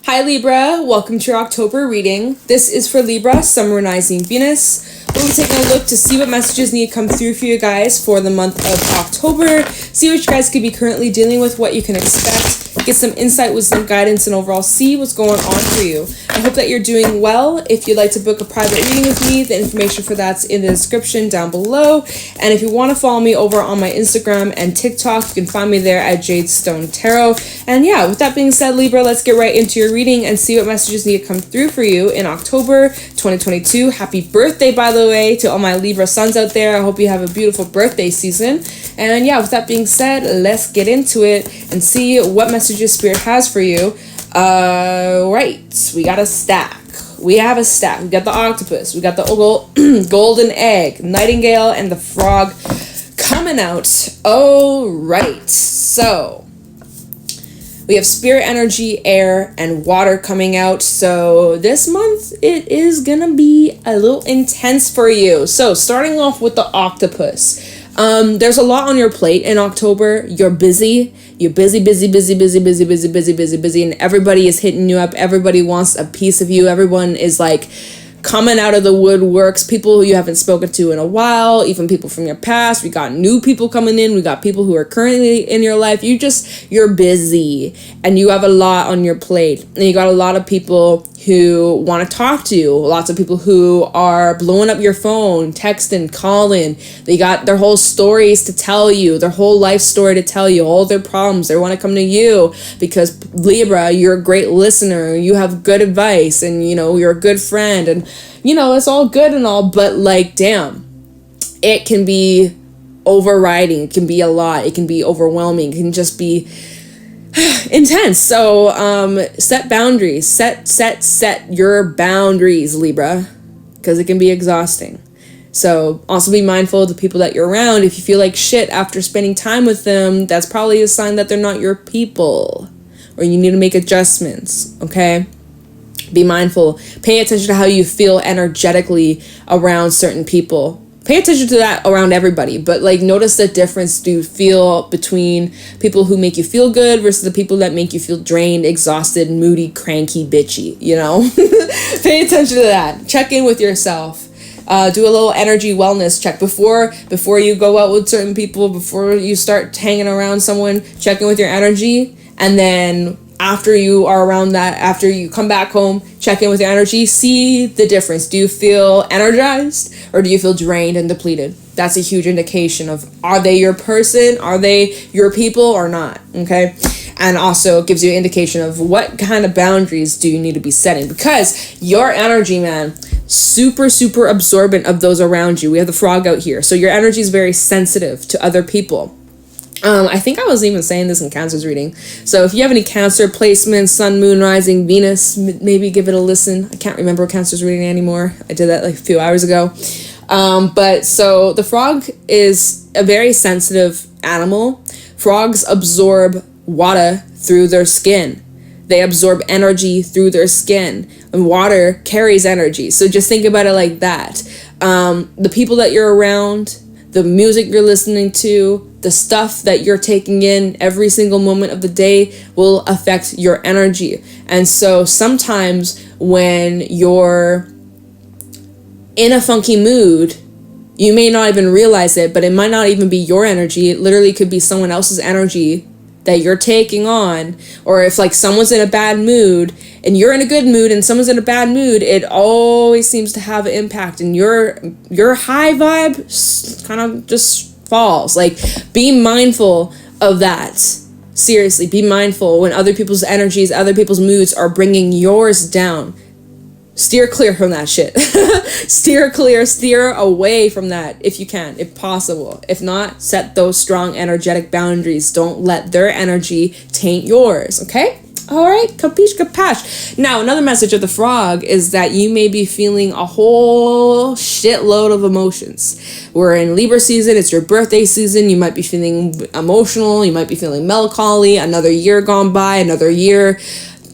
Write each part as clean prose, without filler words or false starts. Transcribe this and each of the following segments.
Hi Libra, welcome to your October reading. This is for Libra, Summarizing Venus. We'll be taking a look to see what messages need to come through for you guys for the month of October. See what you guys could be currently dealing with, what you can expect. Get some insight, wisdom, guidance, and overall see what's going on for you. I hope that you're doing well. If you'd like to book a private reading with me, the information for that's in the description down below. And if you want to follow me over on my Instagram and TikTok, you can find me there at Jadestone Tarot. And yeah, with that being said, Libra, let's get right into your reading and see what messages need to come through for you in October 2022. Happy birthday, by the way, to all my Libra sons out there. I hope you have a beautiful birthday season. And yeah, with that being said, let's get into it and see what messages Spirit has for you. Right, we got a stack. We have a stack. We got the octopus. We got the golden egg, nightingale, and the frog coming out. All right, so we have spirit energy, air, and water coming out. So this month, it is going to be a little intense for you. So starting off with the octopus. There's a lot on your plate in October. You're busy. You're busy, and everybody is hitting you up. Everybody wants a piece of you. Everyone is like coming out of the woodworks, people who you haven't spoken to in a while, even people from your past. We got new people coming in. We got people who are currently in your life. You're busy and you have a lot on your plate. And you got a lot of people who want to talk to you. Lots of people who are blowing up your phone, texting, calling. They got their whole stories to tell you, their whole life story to tell you, all their problems. They want to come to you because Libra, you're a great listener. You have good advice and, you're a good friend and, it's all good and all, but like, damn, it can be overriding. It can be a lot. It can be overwhelming. It can just be intense. So set boundaries. Set your boundaries, Libra, because it can be exhausting. So also be mindful of the people that you're around. If you feel like shit after spending time with them, that's probably a sign that they're not your people, or you need to make adjustments. Okay, be mindful. Pay attention to how you feel energetically around certain people. Pay attention to that around everybody, but like notice the difference do you feel between people who make you feel good versus the people that make you feel drained, exhausted, moody, cranky, bitchy, Pay attention to that. Check in with yourself. Do a little energy wellness check before you go out with certain people, before you start hanging around someone. Check in with your energy, and then after you are around that, after you come back home, check in with your energy, see the difference. Do you feel energized or do you feel drained and depleted? That's a huge indication of, are they your person? Are they your people or not? Okay. And also gives you an indication of what kind of boundaries do you need to be setting, because your energy, man, super absorbent of those around you. We have the frog out here. So your energy is very sensitive to other people. I think I was even saying this in Cancer's reading. So if you have any Cancer placements, Sun, Moon, Rising, Venus, maybe give it a listen. I can't remember Cancer's reading anymore. I did that like a few hours ago. But so the frog is a very sensitive animal. Frogs absorb water through their skin. They absorb energy through their skin, and water carries energy. So just think about it like that. The people that you're around, the music you're listening to, the stuff that you're taking in every single moment of the day will affect your energy. And so sometimes when you're in a funky mood, you may not even realize it, but it might not even be your energy. It literally could be someone else's energy that you're taking on. Or if like someone's in a bad mood and you're in a good mood and someone's in a bad mood, it always seems to have an impact, and your high vibe kind of just falls. Like, be mindful of that. Seriously, be mindful when other people's energies, other people's moods are bringing yours down. Steer clear from that shit. Steer away from that if you can, if possible. If not, set those strong energetic boundaries. Don't let their energy taint yours, okay? All right, capiche. Now, another message of the frog is that you may be feeling a whole shitload of emotions. We're in Libra season. It's your birthday season. You might be feeling emotional. You might be feeling melancholy. Another year gone by, another year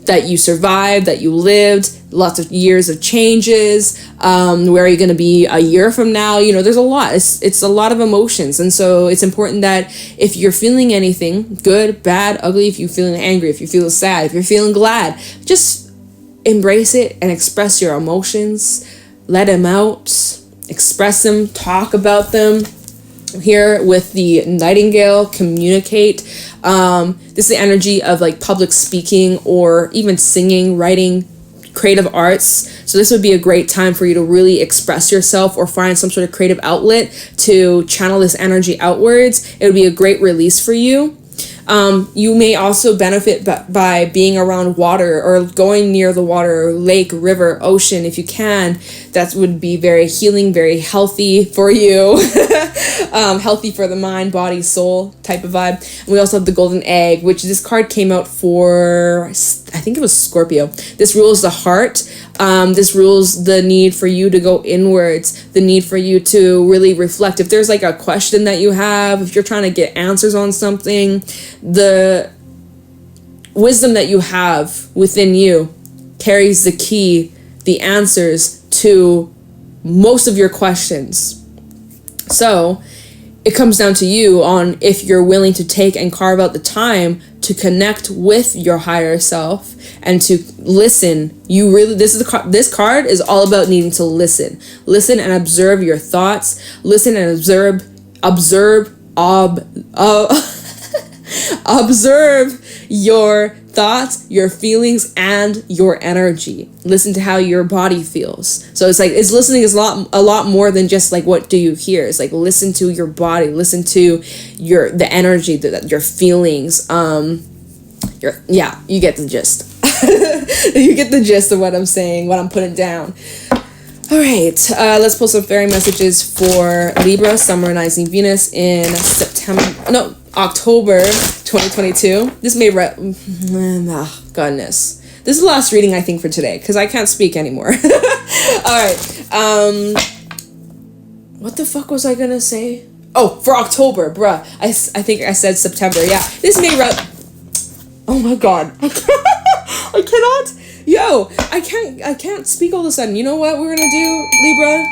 that you survived, that you lived, lots of years of changes, where are you going to be a year from now? You know, there's a lot. It's a lot of emotions. And so it's important that if you're feeling anything, good, bad, ugly, if you're feeling angry, if you're feeling sad, if you're feeling glad, just embrace it and express your emotions. Let them out, express them, talk about them. Here with the Nightingale, communicate. This is the energy of like public speaking or even singing, writing, creative arts. So this would be a great time for you to really express yourself or find some sort of creative outlet to channel this energy outwards. It would be a great release for you. You may also benefit by being around water or going near the water, lake, river, ocean, if you can. That would be very healing, very healthy for you. Healthy for the mind, body, soul type of vibe. And we also have the golden egg, which this card came out for, I think it was Scorpio. This rules the heart. This rules the need for you to go inwards, the need for you to really reflect. If there's like a question that you have, if you're trying to get answers on something, the wisdom that you have within you carries the key, the answers to most of your questions. So it comes down to you on if you're willing to take and carve out the time to connect with your higher self and to listen. You really, this card is all about needing to listen and observe your thoughts, listen and observe your thoughts, your feelings, and your energy. Listen to how your body feels. So it's like, listening is a lot more than just like, what do you hear? It's like, listen to your body, listen to the energy, your feelings. You get the gist. You get the gist of what I'm saying, what I'm putting down. All right, let's pull some fairy messages for Libra, Sun, Moon, Rising, Venus in October 2022. This may goodness. This is the last reading I think for today because I can't speak anymore. All right. What the fuck was I gonna say? Oh, for October, bruh. I think I said September. Yeah. This may oh my god. I cannot. Yo, I can't speak all of a sudden. You know what we're gonna do, Libra?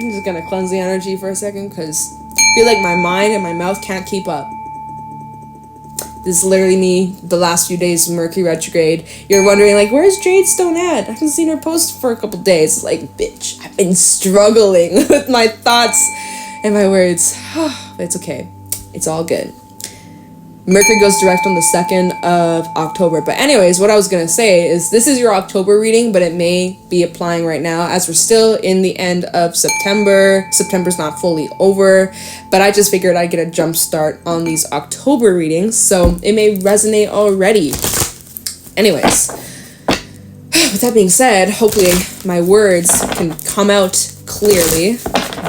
I'm just gonna cleanse the energy for a second because I feel like my mind and my mouth can't keep up. This is literally me the last few days of Mercury retrograde. You're wondering, like, where's Jade Stone at? I haven't seen her post for a couple days. Like, bitch, I've been struggling with my thoughts and my words. It's okay. It's all good. Mercury goes direct on the 2nd of October. But anyways, what I was going to say is this is your October reading, but it may be applying right now as we're still in the end of September. September's not fully over, but I just figured I'd get a jump start on these October readings, so it may resonate already. Anyways, with that being said, hopefully my words can come out clearly.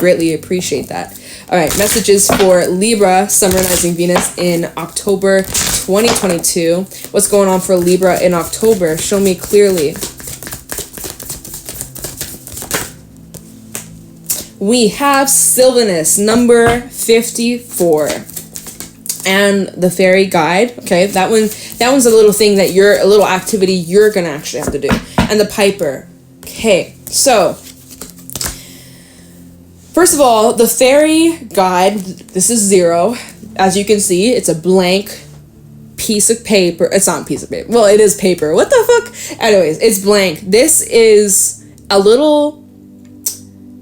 Greatly appreciate that. All right, messages for Libra, Sun, Rising, Venus in October 2022. What's going on for Libra in October? Show me clearly. We have Sylvanus, number 54. And the fairy guide. Okay, that one's a little thing that a little activity you're going to actually have to do. And the Piper. Okay, so first of all, the fairy guide, this is 0. As you can see, it's a blank piece of paper. It's not a piece of paper. Well, it is paper. What the fuck? Anyways, it's blank. This is a little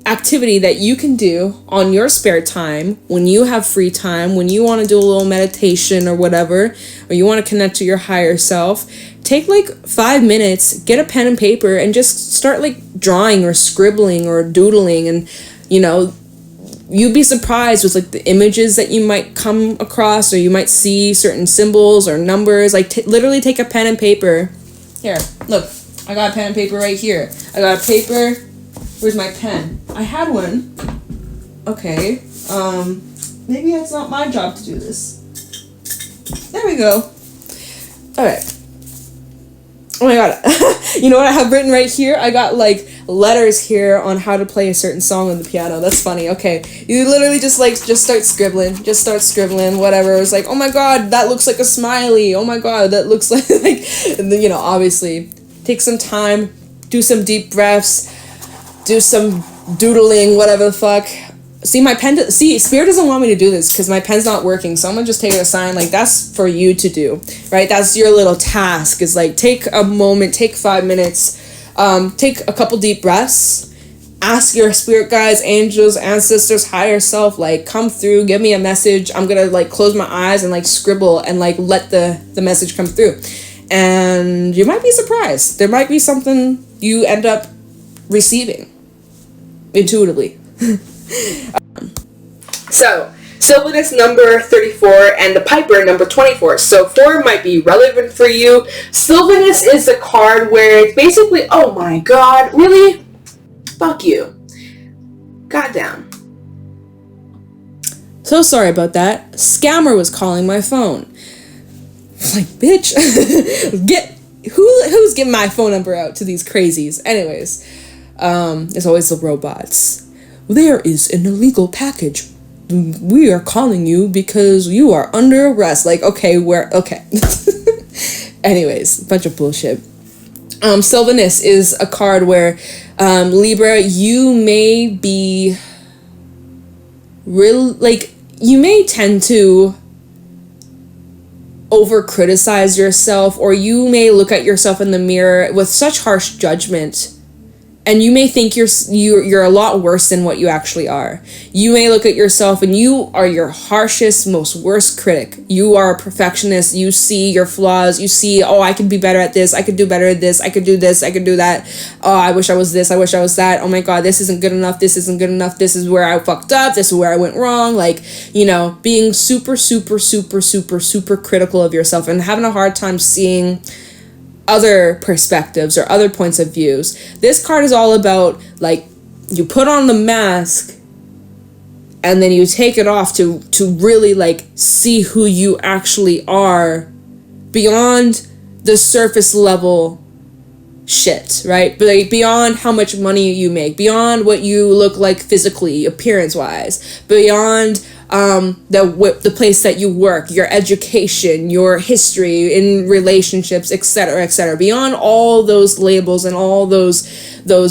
activity that you can do on your spare time when you have free time, when you want to do a little meditation or whatever, or you want to connect to your higher self. Take like 5 minutes, get a pen and paper, and just start like drawing or scribbling or doodling. And you know, you'd be surprised with like the images that you might come across, or you might see certain symbols or numbers. Like literally take a pen and paper. Here, look, I got a pen and paper right here. I got a paper. Where's my pen? I had one. Okay. Maybe it's not my job to do this. There we go. All right. Oh my god. You know what I have written right here? I got like letters here on how to play a certain song on the piano. That's funny. Okay, you literally just start scribbling, whatever. It's like, oh my god, that looks like a smiley. Oh my god, that looks like and then, obviously take some time, do some deep breaths, do some doodling, whatever the fuck. See, my pen, Spirit doesn't want me to do this because my pen's not working, so I'm gonna just take a sign, that's for you to do, right? That's your little task, is take a moment, take 5 minutes, take a couple deep breaths, ask your spirit guides, angels, ancestors, higher self, come through, give me a message. I'm gonna, close my eyes and, scribble and, let the message come through. And you might be surprised. There might be something you end up receiving intuitively. So, Sylvanus number 34 and the Piper number 24. So 4 might be relevant for you. Sylvanus is a card where it's basically, oh my god, really? Fuck you. Goddamn. So sorry about that. Scammer was calling my phone. Bitch, who's giving my phone number out to these crazies? Anyways, it's always the robots. There is an illegal package. We are calling you because you are under arrest. Okay. Anyways, bunch of bullshit. Sylvanus is a card where, Libra, you may be you may tend to over criticize yourself, or you may look at yourself in the mirror with such harsh judgment, and you may think you're a lot worse than what you actually are. You may look at yourself and you are your harshest, most worst critic. You are a perfectionist. You see your flaws. You see, oh, I could be better at this. I could do better at this. I could do this. I could do that. Oh, I wish I was this. I wish I was that. Oh my God, this isn't good enough. This isn't good enough. This is where I fucked up. This is where I went wrong. Being super, super, super, super, super critical of yourself and having a hard time seeing other perspectives or other points of views. This card is all about, you put on the mask and then you take it off to really see who you actually are beyond the surface level shit, right? But beyond how much money you make, beyond what you look like physically, appearance wise, beyond the place that you work, your education, your history in relationships, etc., beyond all those labels and all those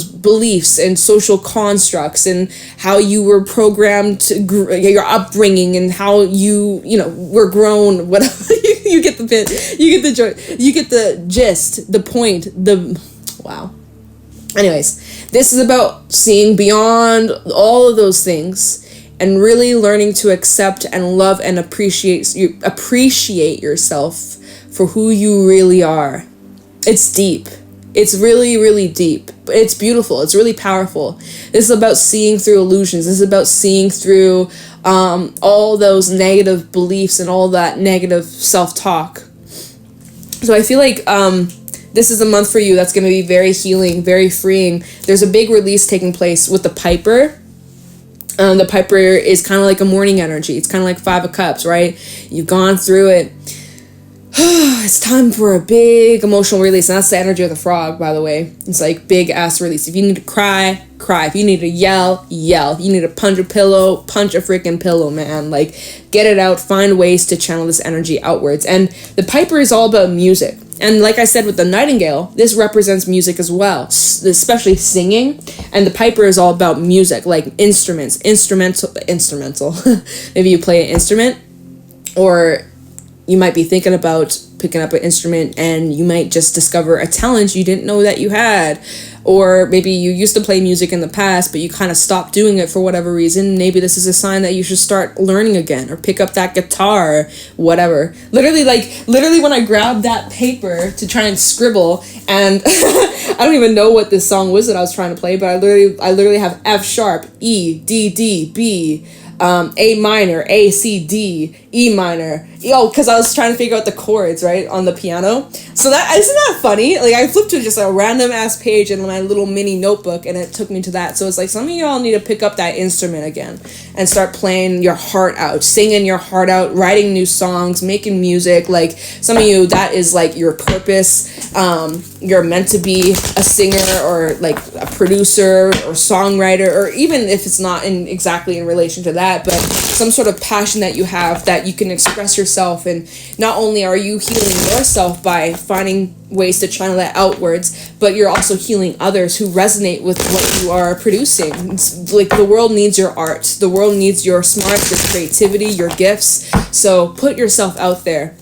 beliefs and social constructs and how you were programmed to your upbringing and how you were grown, whatever. You get the bit, you get the joy, you get the gist, the point, wow. Anyways, this is about seeing beyond all of those things and really learning to accept and love and appreciate yourself for who you really are. It's deep. It's really, really deep. But it's beautiful. It's really powerful. This is about seeing through illusions. This is about seeing through all those negative beliefs and all that negative self-talk. So I feel like this is a month for you that's going to be very healing, very freeing. There's a big release taking place with the Piper. The Piper is kind of like a morning energy. It's kind of like 5 of Cups, right? You've gone through it. It's time for a big emotional release. And that's the energy of the frog, by the way. It's big ass release. If you need to cry, cry. If you need to yell, yell. If you need to punch a pillow, punch a freaking pillow, man. Get it out. Find ways to channel this energy outwards. And the Piper is all about music. And like I said with the Nightingale, this represents music as well, especially singing. And the Piper is all about music, instrumental. Maybe you play an instrument, or you might be thinking about picking up an instrument and you might just discover a talent you didn't know that you had. Or maybe you used to play music in the past, but you kind of stopped doing it for whatever reason. Maybe this is a sign that you should start learning again, or pick up that guitar, or whatever. Literally when I grabbed that paper to try and scribble, and I don't even know what this song was that I was trying to play, but I literally have F sharp, E, D, D, B, A minor, A, C, D, E minor. Because I was trying to figure out the chords, right, on the piano. So that, isn't that funny? Like, I flipped to just a random ass page in my little mini notebook, and it took me to that. So it's like, some of y'all need to pick up that instrument again and start playing your heart out, singing your heart out, writing new songs, making music. Like, some of you, that is like your purpose. You're meant to be a singer or like a producer or songwriter, or even if it's not exactly in relation to that, but some sort of passion that you have that you can express yourself. And not only are you healing yourself by finding ways to channel that outwards, but you're also healing others who resonate with what you are producing. It's like, the world needs your art. The world needs your smarts, your creativity, your gifts. So put yourself out there.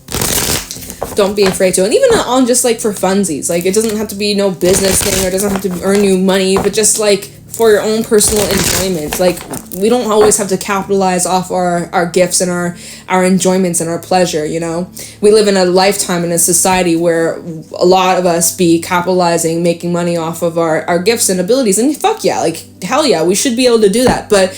Don't be afraid to. And even on just like for funsies, like, it doesn't have to be no business thing, or it doesn't have to earn you money, but just like for your own personal enjoyment. Like, we don't always have to capitalize off our gifts and our enjoyments and our pleasure, you know? We live in a lifetime in a society where a lot of us be capitalizing, making money off of our gifts and abilities. And fuck yeah, like, hell yeah, we should be able to do that. But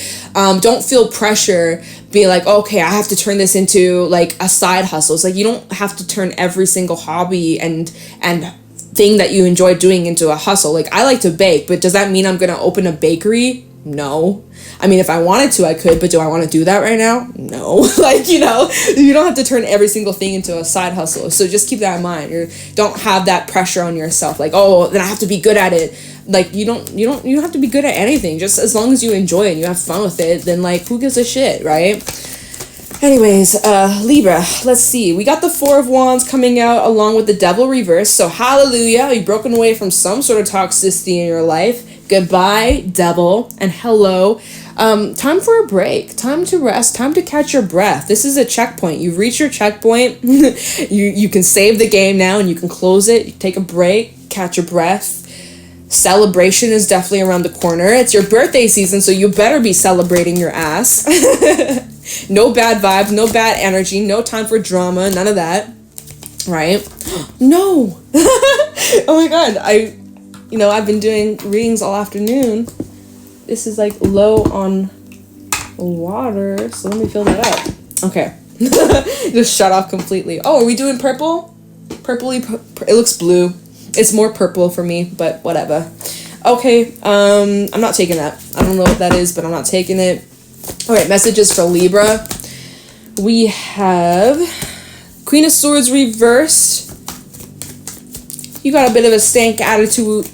don't feel pressure, be like, okay, I have to turn this into like a side hustle. It's like, you don't have to turn every single hobby and thing that you enjoy doing into a hustle. Like, I like to bake, but does that mean I'm gonna open a bakery? No. I mean, if I wanted to, I could, but do I want to do that right now? No. Like, you know, you don't have to turn every single thing into a side hustle. So just keep that in mind. You don't have that pressure on yourself. Like, oh, then I have to be good at it. Like, you don't have to be good at anything. Just as long as you enjoy it and you have fun with it, then like, who gives a shit, right? Anyways, Libra, let's see. We got the Four of Wands coming out along with the Devil reverse. So hallelujah, you've broken away from some sort of toxicity in your life. Goodbye, Devil, and hello. Time for a break, time to rest, time to catch your breath. This is a checkpoint. You've reached your checkpoint. you can save the game now and you can close it. You take a break, catch your breath. Celebration is definitely around the corner. It's your birthday season, so you better be celebrating your ass. No bad vibes, no bad energy, no time for drama, none of that. Right? No. Oh my god, I've been doing readings all afternoon. This is like low on water, so let me fill that up. Okay. Just shut off completely. Oh, are we doing purple? It looks blue. It's more purple for me, but whatever. Okay, I'm not taking that. I don't know what that is, but I'm not taking it. Alright, messages for Libra. We have Queen of Swords reversed. You got a bit of a stank attitude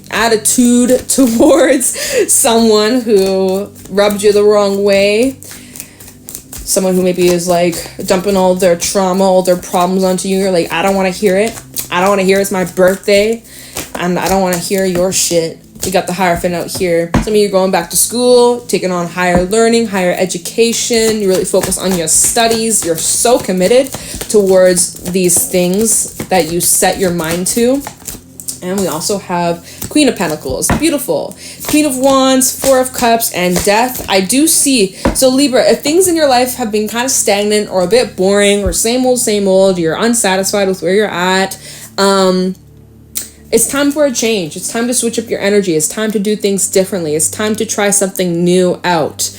towards someone who rubbed you the wrong way. Someone who maybe is like dumping all their trauma, all their problems onto you. You're like, I don't want to hear it. I don't want to hear it's my birthday. And I don't want to hear your shit. We got the Hierophant out here. Some of you are going back to school, taking on higher learning, higher education. You really focus on your studies. You're so committed towards these things that you set your mind to. And we also have Queen of Pentacles. Beautiful. Queen of Wands, Four of Cups, and Death. I do see. So Libra, if things in your life have been kind of stagnant or a bit boring or same old, you're unsatisfied with where you're at, it's time for a change. It's time to switch up your energy. It's time to do things differently. It's time to try something new out.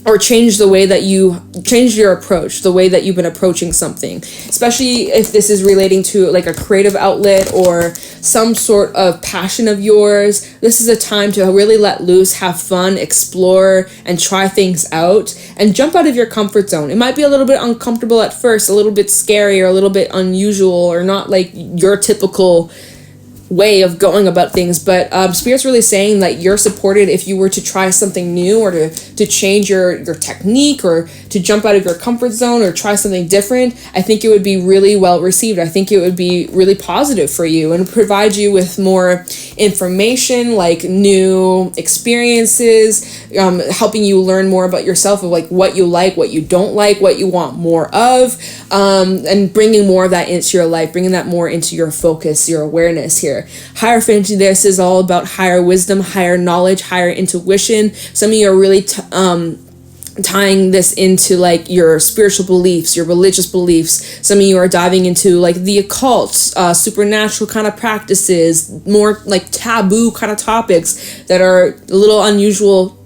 Or change your approach, the way that you've been approaching something, especially if this is relating to like a creative outlet or some sort of passion of yours. This is a time to really let loose, have fun, explore, and try things out and jump out of your comfort zone. It might be a little bit uncomfortable at first, a little bit scary or a little bit unusual or not like your typical way of going about things, but Spirit's really saying that you're supported if you were to try something new or to change your technique or to jump out of your comfort zone or try something different. I think it would be really well received. I think it would be really positive for you and provide you with more information, like new experiences, helping you learn more about yourself, of like what you like, what you don't like, what you want more of, and bringing more of that into your life, bringing that more into your focus, your awareness here. Hierophant, this is all about higher wisdom, higher knowledge, higher intuition. Some of you are really tying this into like your spiritual beliefs, your religious beliefs. Some of you are diving into like the occult, supernatural kind of practices, more like taboo kind of topics that are a little unusual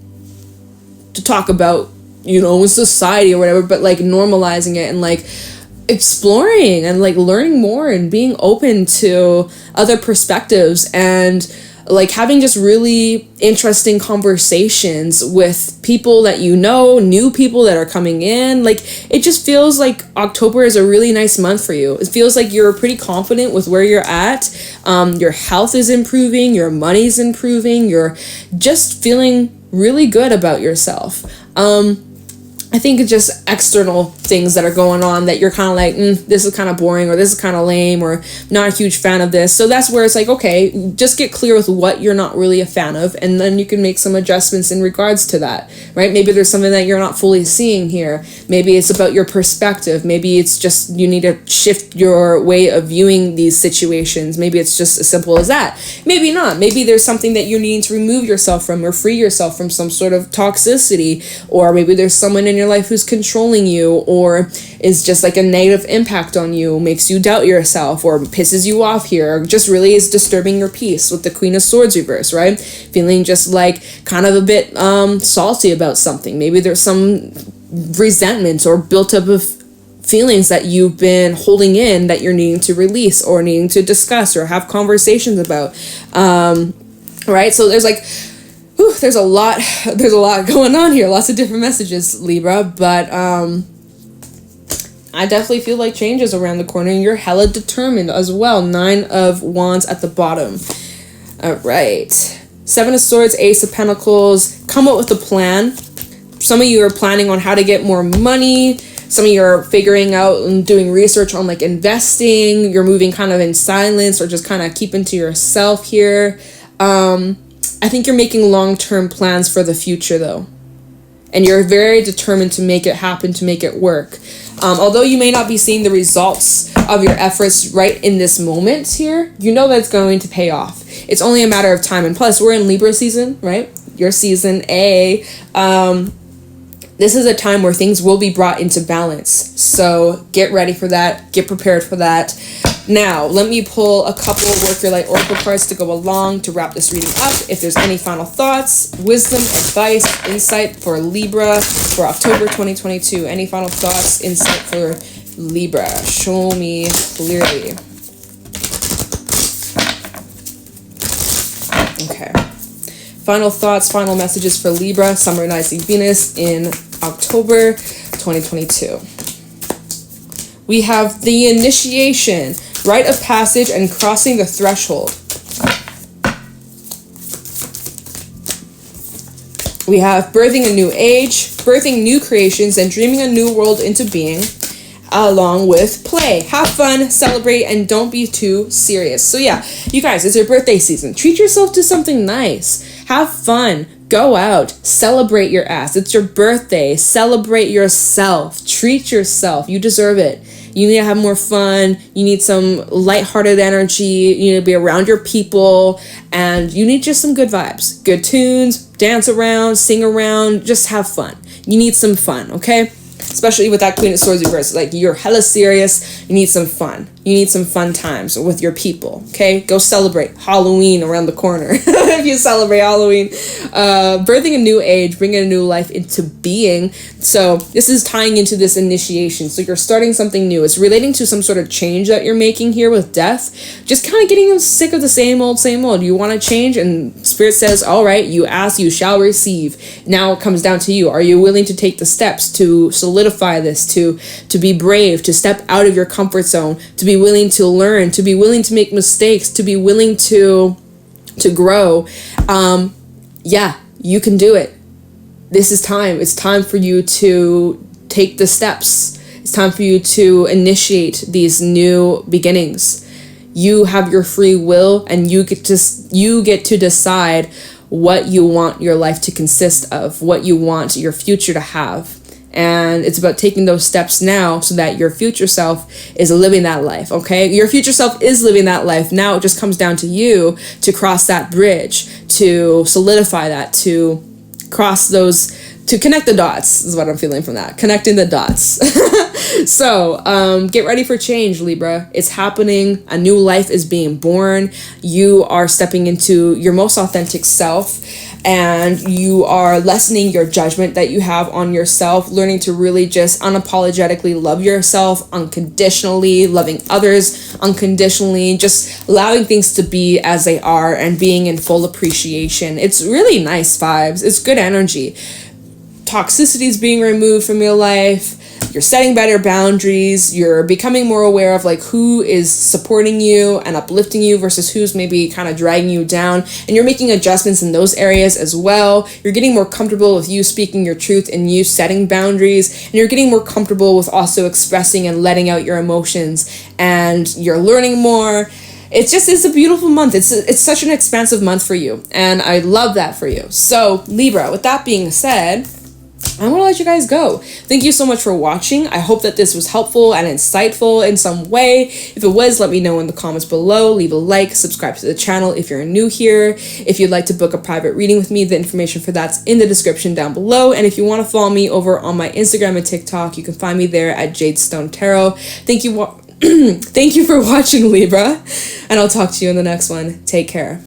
to talk about, you know, in society or whatever, but like normalizing it and like exploring and like learning more and being open to other perspectives and like having just really interesting conversations with people that you know, new people that are coming in. Like, it just feels like October is a really nice month for you. It feels like you're pretty confident with where you're at. Your health is improving, your money's improving, you're just feeling really good about yourself. I think it's just external things that are going on that you're kind of like, this is kind of boring, or this is kind of lame, or not a huge fan of this. So that's where it's like, okay, just get clear with what you're not really a fan of, and then you can make some adjustments in regards to that, right? Maybe there's something that you're not fully seeing here. Maybe it's about your perspective. Maybe it's just you need to shift your way of viewing these situations. Maybe it's just as simple as that. Maybe not. Maybe there's something that you're needing to remove yourself from or free yourself from some sort of toxicity, or maybe there's someone in your life who's controlling you, or is just like a negative impact on you, makes you doubt yourself, or pisses you off here, or just really is disturbing your peace with the Queen of Swords reverse, right? Feeling just like kind of a bit salty about something. Maybe there's some resentment or built up of feelings that you've been holding in that you're needing to release or needing to discuss or have conversations about, right? So there's like, there's a lot going on here, lots of different messages, Libra, but I definitely feel like change is around the corner, and you're hella determined as well. 9 of Wands at the bottom. All right. 7 of Swords, Ace of Pentacles. Come up with a plan. Some of you are planning on how to get more money. Some of you are figuring out and doing research on like investing. You're moving kind of in silence or just kind of keeping to yourself here. I think you're making long-term plans for the future, though. And you're very determined to make it happen, to make it work. Although you may not be seeing the results of your efforts right in this moment here, you know that it's going to pay off. It's only a matter of time. And plus, we're in Libra season, right? Your season A. This is a time where things will be brought into balance. So get ready for that. Get prepared for that. Now, let me pull a couple Work Your Light Oracle cards to go along to wrap this reading up. If there's any final thoughts, wisdom, advice, insight for Libra for October 2022. Any final thoughts, insight for Libra? Show me clearly. Okay. Final thoughts, final messages for Libra, Sun rising Venus in October 2022. We have the initiation, rite of passage, and crossing the threshold. We have birthing a new age, birthing new creations, and dreaming a new world into being, along with play. Have fun, celebrate, and don't be too serious. So yeah, you guys, it's your birthday season. Treat yourself to something nice. Have fun. Go out. Celebrate your ass. It's your birthday. Celebrate yourself. Treat yourself. You deserve it. You need to have more fun. You need some lighthearted energy. You need to be around your people. And you need just some good vibes. Good tunes. Dance around. Sing around. Just have fun. You need some fun, okay? Especially with that Queen of Swords reverse. Like, you're hella serious. You need some fun. You need some fun times with your people, okay? Go celebrate Halloween around the corner. If you celebrate Halloween. Birthing a new age, bringing a new life into being. So this is tying into this initiation. So you're starting something new. It's relating to some sort of change that you're making here with death. Just kind of getting sick of the same old, same old. You want to change, and Spirit says, all right, you ask, you shall receive. Now it comes down to you. Are you willing to take the steps to solidify this, to be brave, to step out of your comfort zone, to be willing to learn, to be willing to make mistakes, to be willing to grow? Yeah, you can do it. This is time. It's time for you to take the steps. It's time for you to initiate these new beginnings. You have your free will, and you get to decide what you want your life to consist of, what you want your future to have. And it's about taking those steps now so that your future self is living that life, okay? Your future self is living that life. Now it just comes down to you to cross that bridge, to solidify that, to cross those to connect the dots is what I'm feeling from that. Connecting the dots. So, get ready for change, Libra. It's happening. A new life is being born. You are stepping into your most authentic self, and you are lessening your judgment that you have on yourself, learning to really just unapologetically love yourself unconditionally, loving others unconditionally, just allowing things to be as they are and being in full appreciation. It's really nice vibes. It's good energy. Toxicity is being removed from your life. You're setting better boundaries. You're becoming more aware of like who is supporting you and uplifting you versus who's maybe kind of dragging you down. And you're making adjustments in those areas as well. You're getting more comfortable with you speaking your truth and you setting boundaries. And you're getting more comfortable with also expressing and letting out your emotions. And you're learning more. It's a beautiful month. It's such an expansive month for you. And I love that for you. So Libra, with that being said, I want to let you guys go. Thank you so much for watching. I hope that this was helpful and insightful in some way. If it was, let me know in the comments below. Leave a like, subscribe to the channel if you're new here. If you'd like to book a private reading with me, the information for that's in the description down below. And if you want to follow me over on my Instagram and TikTok, you can find me there at Jadestone Tarot. Thank you for watching, Libra, and I'll talk to you in the next one. Take care.